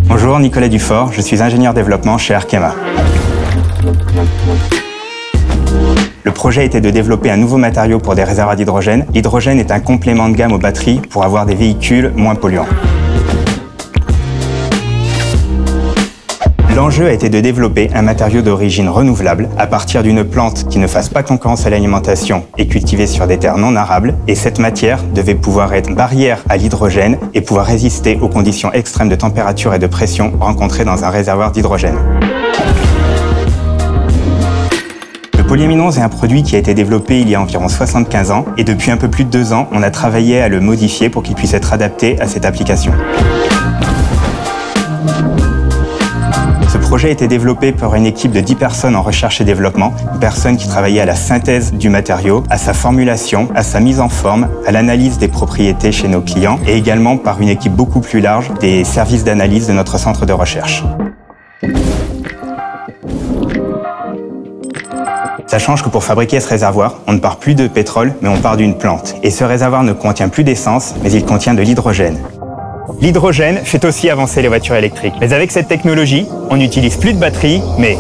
Bonjour, Nicolas Dufort, je suis ingénieur développement chez Arkema. Le projet était de développer un nouveau matériau pour des réservoirs d'hydrogène. L'hydrogène est un complément de gamme aux batteries pour avoir des véhicules moins polluants. L'enjeu a été de développer un matériau d'origine renouvelable à partir d'une plante qui ne fasse pas concurrence à l'alimentation et cultivée sur des terres non arables. Et cette matière devait pouvoir être barrière à l'hydrogène et pouvoir résister aux conditions extrêmes de température et de pression rencontrées dans un réservoir d'hydrogène. Le polyaminose est un produit qui a été développé il y a environ 75 ans et depuis un peu plus de 2 ans, on a travaillé à le modifier pour qu'il puisse être adapté à cette application. Ce projet a été développé par une équipe de 10 personnes en recherche et développement, personnes qui travaillaient à la synthèse du matériau, à sa formulation, à sa mise en forme, à l'analyse des propriétés chez nos clients et également par une équipe beaucoup plus large des services d'analyse de notre centre de recherche. Ça change que pour fabriquer ce réservoir, on ne part plus de pétrole, mais on part d'une plante. Et ce réservoir ne contient plus d'essence, mais il contient de l'hydrogène. L'hydrogène fait aussi avancer les voitures électriques. Mais avec cette technologie, on n'utilise plus de batterie, mais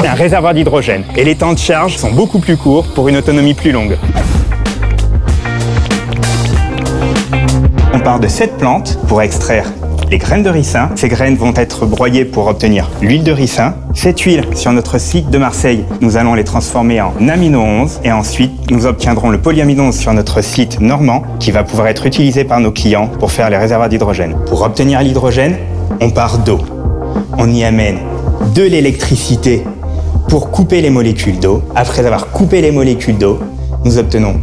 un réservoir d'hydrogène. Et les temps de charge sont beaucoup plus courts pour une autonomie plus longue. On part de cette plante pour extraire les graines de ricin. Ces graines vont être broyées pour obtenir l'huile de ricin. Cette huile, sur notre site de Marseille, nous allons les transformer en amino 11 et ensuite nous obtiendrons le polyaminose sur notre site normand qui va pouvoir être utilisé par nos clients pour faire les réservoirs d'hydrogène. Pour obtenir l'hydrogène, on part d'eau. On y amène de l'électricité pour couper les molécules d'eau. Après avoir coupé les molécules d'eau, nous obtenons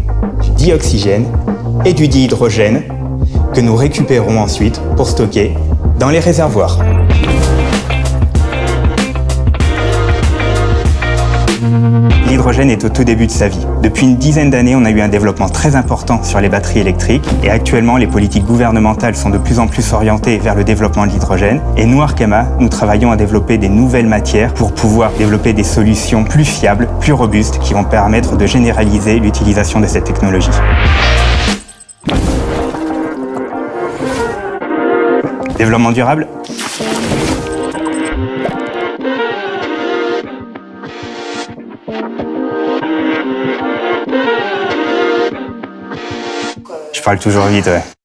du dioxygène et du dihydrogène que nous récupérons ensuite pour stocker dans les réservoirs. L'hydrogène est au tout début de sa vie. Depuis une dizaine d'années, on a eu un développement très important sur les batteries électriques et actuellement, les politiques gouvernementales sont de plus en plus orientées vers le développement de l'hydrogène. Et nous, Arkema, nous travaillons à développer des nouvelles matières pour pouvoir développer des solutions plus fiables, plus robustes, qui vont permettre de généraliser l'utilisation de cette technologie. Développement durable. Je parle toujours vite, ouais.